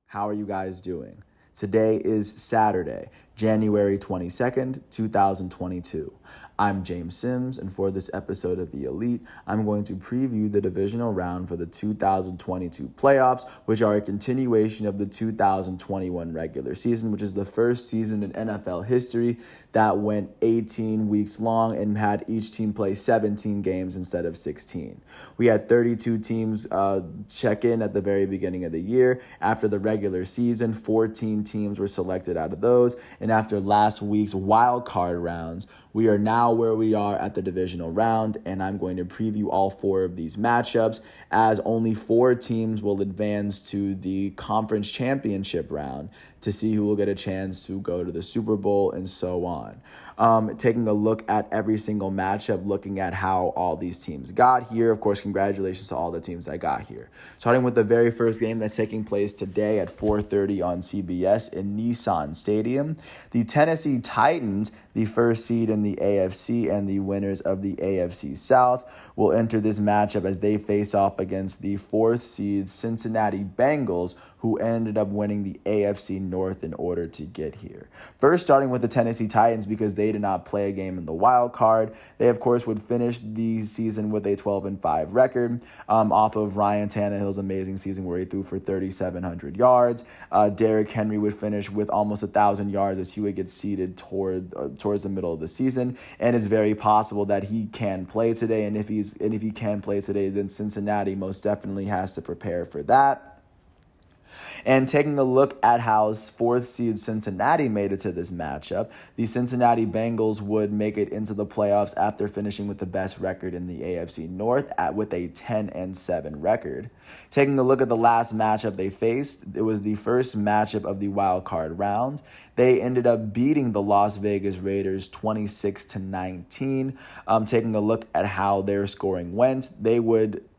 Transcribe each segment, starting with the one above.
How are you guys doing? Today is Saturday, January 22nd, 2022. I'm James Sims, and for this episode of The Elite, I'm going to preview the divisional round for the 2022 playoffs, which are a continuation of the 2021 regular season, which is the first season in NFL history that went 18 weeks long and had each team play 17 games instead of 16. We had 32 teams check in at the very beginning of the year. After the regular season, 14 teams were selected out of those, and after last week's wild card rounds, we are now where we are at the divisional round, and I'm going to preview all four of these matchups as only four teams will advance to the conference championship round to see who will get a chance to go to the Super Bowl and so on. Taking a look at every single matchup, looking at how all these teams got here. Of course, congratulations to all the teams that got here. Starting with the very first game that's taking place today at 4:30 on CBS in Nissan Stadium. The Tennessee Titans, the first seed in the AFC and the winners of the AFC South, will enter this matchup as they face off against the fourth seed Cincinnati Bengals, who ended up winning the AFC North in order to get here. First, starting with the Tennessee Titans, because they did not play a game in the wild card. They, of course, would finish the season with a 12-5 record off of Ryan Tannehill's amazing season where he threw for 3,700 yards. Derrick Henry would finish with almost 1,000 yards as he would get seeded towards the middle of the season, and it's very possible that he can play today. And if he can play today, then Cincinnati most definitely has to prepare for that. And taking a look at how fourth seed Cincinnati made it to this matchup, the Cincinnati Bengals would make it into the playoffs after finishing with the best record in the AFC North with a 10-7 record. Taking a look at the last matchup they faced, it was the first matchup of the wild card round. They ended up beating the Las Vegas Raiders 26-19. Taking a look at how their scoring went,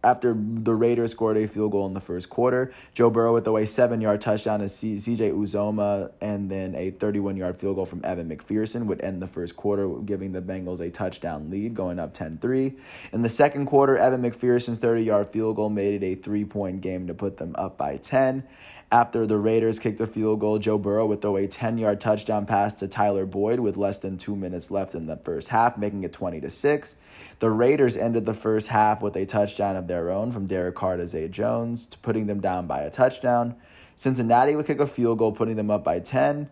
after the Raiders scored a field goal in the first quarter, Joe Burrow would throw a 7-yard touchdown to CJ Uzomah, and then a 31-yard field goal from Evan McPherson would end the first quarter, giving the Bengals a touchdown lead, going up 10-3. In the second quarter, Evan McPherson's 30-yard field goal made it a 3-point game to put them up by 10. After the Raiders kicked the field goal, Joe Burrow would throw a 10-yard touchdown pass to Tyler Boyd with less than 2 minutes left in the first half, making it 20-6. The Raiders ended the first half with a touchdown of their own from Derek Carr to Zay Jones, putting them down by a touchdown. Cincinnati would kick a field goal, putting them up by 10.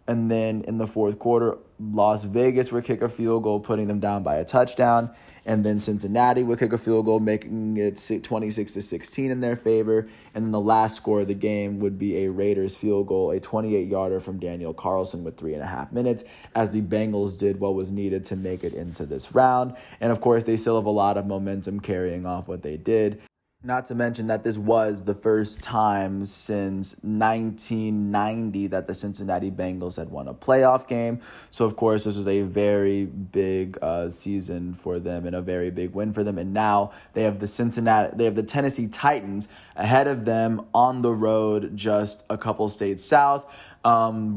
And then in the fourth quarter, Las Vegas would kick a field goal, putting them down by a touchdown. And then Cincinnati would kick a field goal, making it 26-16 in their favor. And then the last score of the game would be a Raiders field goal, a 28-yarder from Daniel Carlson with 3.5 minutes, as the Bengals did what was needed to make it into this round. And of course, they still have a lot of momentum carrying off what they did. Not to mention that this was the first time since 1990 that the Cincinnati Bengals had won a playoff game. So, of course, this was a very big season for them and a very big win for them. And now they have the Tennessee Titans ahead of them on the road just a couple states south.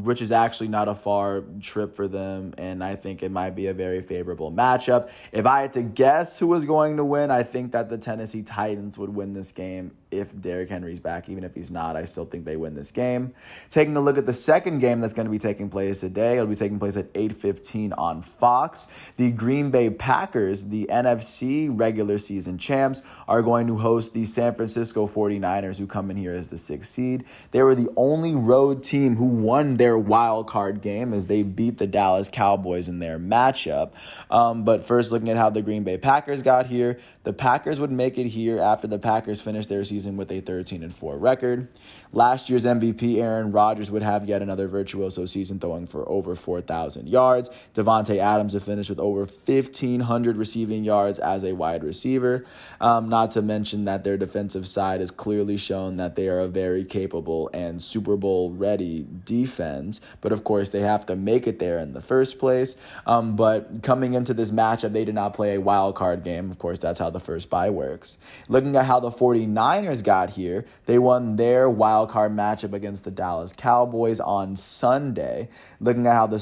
Which is actually not a far trip for them, and I think it might be a very favorable matchup. If I had to guess who was going to win, I think that the Tennessee Titans would win this game if Derrick Henry's back. Even if he's not, I still think they win this game. Taking a look at the second game that's going to be taking place today, it'll be taking place at 8:15 on Fox. The Green Bay Packers, the NFC regular season champs, are going to host the San Francisco 49ers, who come in here as the 6th seed. They were the only road team who won their wild card game as they beat the Dallas Cowboys in their matchup. But first, looking at how the Green Bay Packers got here, the Packers would make it here after the Packers finished their season with a 13-4 record. Last year's MVP, Aaron Rodgers, would have yet another virtuoso season, throwing for over 4,000 yards. Devontae Adams would finish with over 1,500 receiving yards as a wide receiver. Not to mention that their defensive side has clearly shown that they are a very capable and Super Bowl ready defense. But of course, they have to make it there in the first place. But coming into this matchup, they did not play a wild card game. Of course, that's how the first bye works. Looking at how the 49ers got here, they won their wild card matchup against the Dallas Cowboys on Sunday. Looking at how the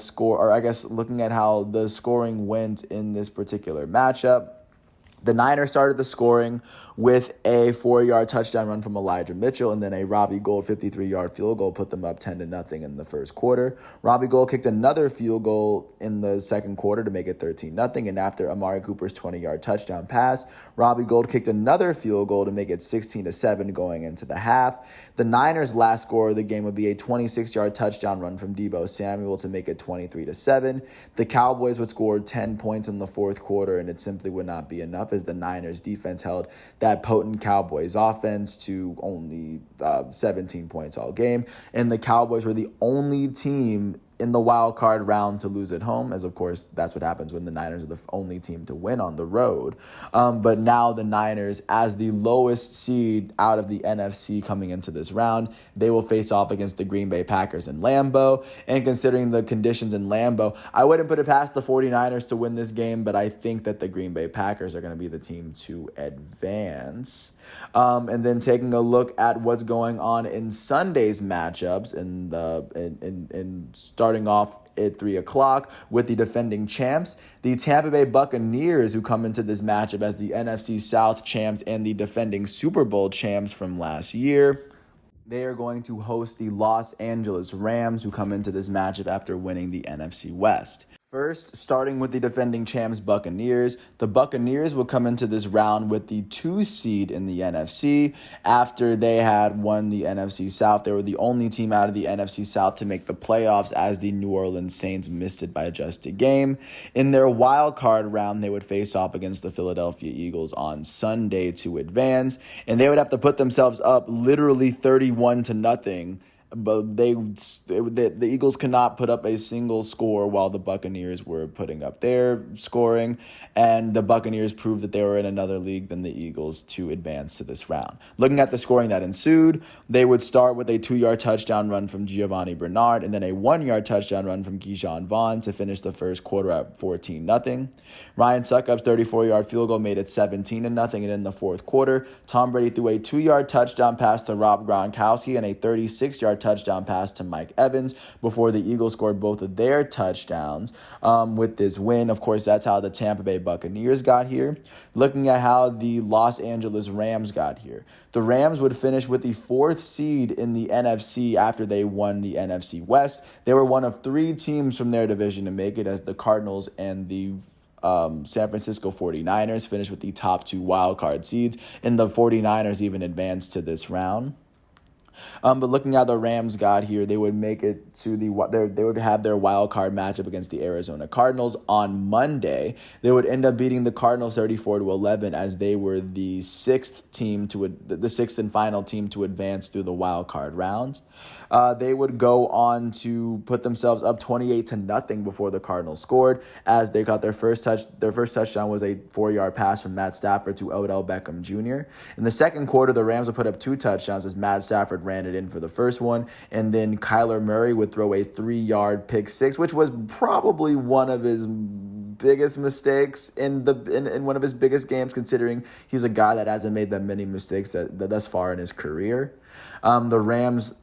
scoring went in this particular matchup, the Niners started the scoring with a 4-yard touchdown run from Elijah Mitchell, and then a Robbie Gould 53-yard field goal put them up 10-0 in the first quarter. Robbie Gould kicked another field goal in the second quarter to make it 13-0, and after Amari Cooper's 20-yard touchdown pass, Robbie Gould kicked another field goal to make it 16-7 going into the half. The Niners' last score of the game would be a 26-yard touchdown run from Deebo Samuel to make it 23-7. The Cowboys would score 10 points in the fourth quarter, and it simply would not be enough as the Niners' defense held that potent Cowboys offense to only 17 points all game. And the Cowboys were the only team in the wild card round to lose at home, as of course that's what happens when the Niners are the only team to win on the road. But now the Niners, as the lowest seed out of the NFC coming into this round, they will face off against the Green Bay Packers in Lambeau. And considering the conditions in Lambeau, I wouldn't put it past the 49ers to win this game, but I think that the Green Bay Packers are going to be the team to advance. And then taking a look at what's going on in Sunday's matchups in starting off at 3 o'clock with the defending champs, the Tampa Bay Buccaneers, who come into this matchup as the NFC South champs and the defending Super Bowl champs from last year. They are going to host the Los Angeles Rams, who come into this matchup after winning the NFC West. First, starting with the defending champs Buccaneers, the Buccaneers will come into this round with the 2 seed in the NFC. After they had won the NFC South, they were the only team out of the NFC South to make the playoffs as the New Orleans Saints missed it by just a game. In their wild card round, they would face off against the Philadelphia Eagles on Sunday to advance, and they would have to put themselves up literally 31-0. But the Eagles could not put up a single score while the Buccaneers were putting up their scoring, and the Buccaneers proved that they were in another league than the Eagles to advance to this round. Looking at the scoring that ensued, they would start with a 2-yard touchdown run from Giovanni Bernard and then a 1-yard touchdown run from Keyshawn Vaughn to finish the first quarter at 14-0. Ryan Succop's 34-yard field goal made it 17-0, and in the fourth quarter, Tom Brady threw a 2-yard touchdown pass to Rob Gronkowski and a 36-yard touchdown pass to Mike Evans before the Eagles scored both of their touchdowns with this win. Of course, that's how the Tampa Bay Buccaneers got here. Looking at how the Los Angeles Rams got here, the Rams would finish with the 4th seed in the NFC after they won the NFC West. They were one of 3 teams from their division to make it, as the Cardinals and the San Francisco 49ers finished with the top 2 wildcard seeds, and the 49ers even advanced to this round. But looking at the Rams got here, they would make it to they would have their wild card matchup against the Arizona Cardinals on Monday. They would end up beating the Cardinals 34-11, as they were the 6th and final team to advance through the wild card rounds. They would go on to put themselves up 28-0 before the Cardinals scored, as they got their first touchdown was a 4-yard pass from Matt Stafford to Odell Beckham Jr. In the second quarter, the Rams would put up 2 touchdowns as Matt Stafford ran it in for the first one, and then Kyler Murray would throw a 3-yard pick six, which was probably one of his biggest mistakes in one of his biggest games, considering he's a guy that hasn't made that many mistakes thus far in his career. The Rams'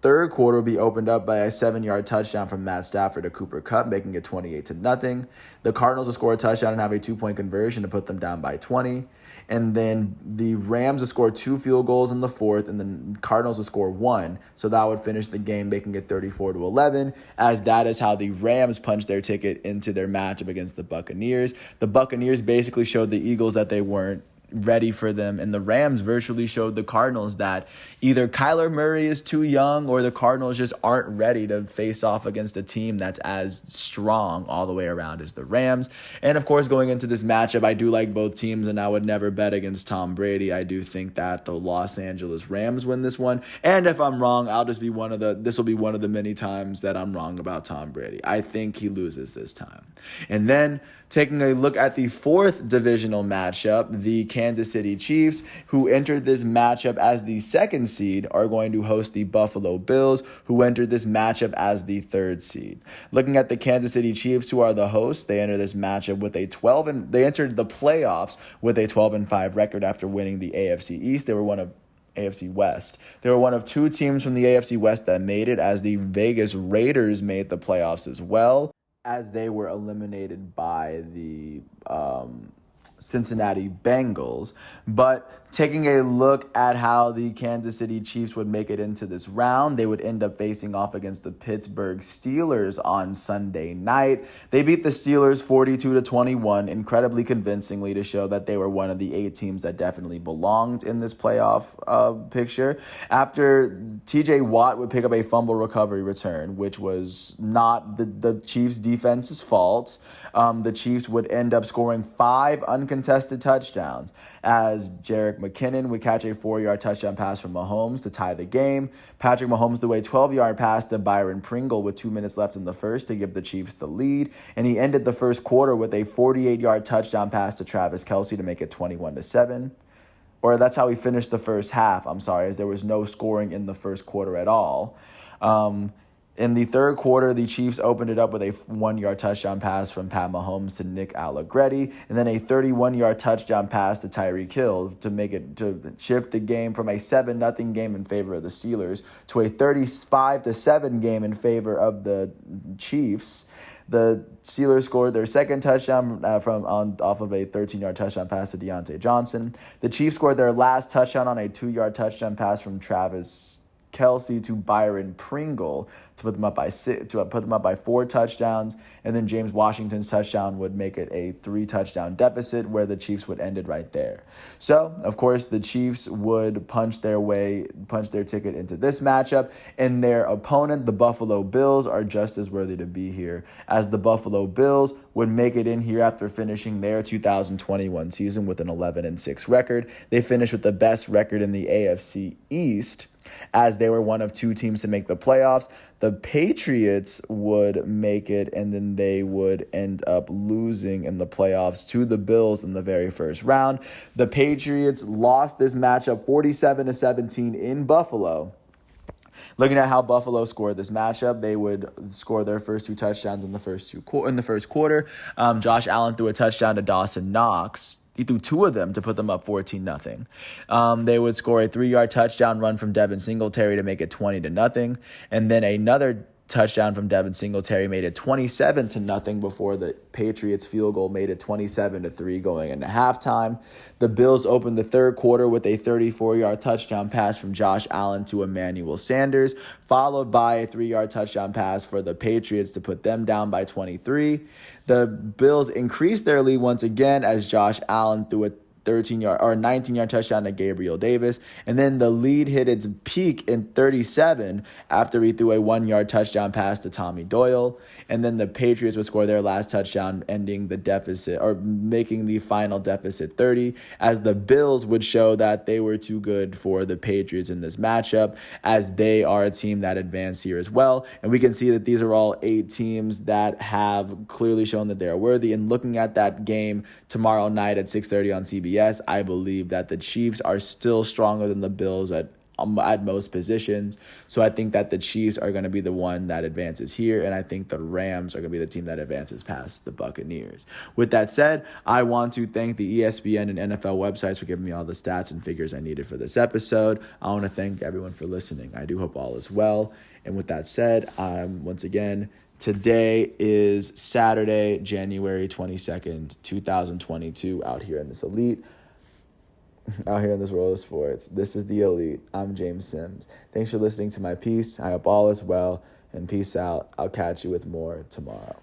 third quarter will be opened up by a 7-yard touchdown from Matt Stafford to Cooper Kupp, making it 28-0. The Cardinals will score a touchdown and have a 2-point conversion to put them down by 20. And then the Rams will score 2 field goals in the fourth, and the Cardinals will score 1. So that would finish the game, making it 34-11, as that is how the Rams punched their ticket into their matchup against the Buccaneers. The Buccaneers basically showed the Eagles that they weren't ready for them, and the Rams virtually showed the Cardinals that either Kyler Murray is too young or the Cardinals just aren't ready to face off against a team that's as strong all the way around as the Rams. And of course, going into this matchup, I do like both teams, and I would never bet against Tom Brady. I do think that the Los Angeles Rams win this one, and if I'm wrong, this will be one of the many times that I'm wrong about Tom Brady. I think he loses this time. And then taking a look at the 4th divisional matchup, the Kansas City Chiefs, who entered this matchup as the 2nd seed, are going to host the Buffalo Bills, who entered this matchup as the 3rd seed. Looking at the Kansas City Chiefs, who are the hosts, they enter this matchup with they entered the playoffs with a 12-5 record after winning the AFC East. They were one of AFC West. They were one of 2 teams from the AFC West that made it, as the Vegas Raiders made the playoffs as well, as they were eliminated by the Cincinnati Bengals. But taking a look at how the Kansas City Chiefs would make it into this round, they would end up facing off against the Pittsburgh Steelers on Sunday night. They beat the Steelers 42-21 incredibly convincingly to show that they were one of the 8 teams that definitely belonged in this playoff picture. After TJ Watt would pick up a fumble recovery return, which was not the Chiefs' defense's fault. The Chiefs would end up scoring 5 uncontested touchdowns as Jerick McKinnon would catch a 4-yard touchdown pass from Mahomes to tie the game. Patrick Mahomes threw a 12-yard pass to Byron Pringle with 2 minutes left in the first to give the Chiefs the lead. And he ended the first quarter with a 48-yard touchdown pass to Travis Kelce to make it 21-7. Or that's how he finished the first half, as there was no scoring in the first quarter at all. In the third quarter, the Chiefs opened it up with a 1-yard touchdown pass from Pat Mahomes to Nick Allegretti, and then a 31-yard touchdown pass to Tyreek Hill to shift the game from a 7-0 game in favor of the Steelers to a 35-7 game in favor of the Chiefs. The Steelers scored their second touchdown off of a 13-yard touchdown pass to Deontay Johnson. The Chiefs scored their last touchdown on a 2-yard touchdown pass from Travis Kelce to Byron Pringle to put them up by 4 touchdowns, and then James Washington's touchdown would make it a 3-touchdown deficit where the Chiefs would end it right there. So, of course, the Chiefs would punch their ticket into this matchup, and their opponent, the Buffalo Bills, are just as worthy to be here, as the Buffalo Bills would make it in here after finishing their 2021 season with an 11-6 record. They finished with the best record in the AFC East, as they were one of 2 teams to make the playoffs. The Patriots would make it, and then they would end up losing in the playoffs to the Bills in the very first round. The Patriots lost this matchup 47-17 in Buffalo. Looking at how Buffalo scored this matchup, they would score their first 2 touchdowns in the first quarter. Josh Allen threw a touchdown to Dawson Knox. He threw 2 of them to put them up 14-0. They would score a 3-yard touchdown run from Devin Singletary to make it 20-0. And then another touchdown from Devin Singletary made it 27-0 before the Patriots field goal made it 27-3 going into halftime. The Bills opened the third quarter with a 34-yard touchdown pass from Josh Allen to Emmanuel Sanders, followed by a 3-yard touchdown pass for the Patriots to put them down by 23. The Bills increased their lead once again as Josh Allen threw a 19-yard touchdown to Gabriel Davis. And then the lead hit its peak in 37 after he threw a 1-yard touchdown pass to Tommy Doyle. And then the Patriots would score their last touchdown, ending the deficit or making the final deficit 30, as the Bills would show that they were too good for the Patriots in this matchup, as they are a team that advanced here as well. And we can see that these are all 8 teams that have clearly shown that they are worthy. And looking at that game tomorrow night at 6:30 on CBS, I believe that the Chiefs are still stronger than the Bills at most positions. So I think that the Chiefs are going to be the one that advances here, and I think the Rams are going to be the team that advances past the Buccaneers. With that said, I want to thank the ESPN and NFL websites for giving me all the stats and figures I needed for this episode. I want to thank everyone for listening. I do hope all is well. And with that said, once again, today is Saturday, January 22nd, 2022, out here in this world of sports. This is The Elite. I'm James Sims. Thanks for listening to my piece. I hope all is well, and peace out. I'll catch you with more tomorrow.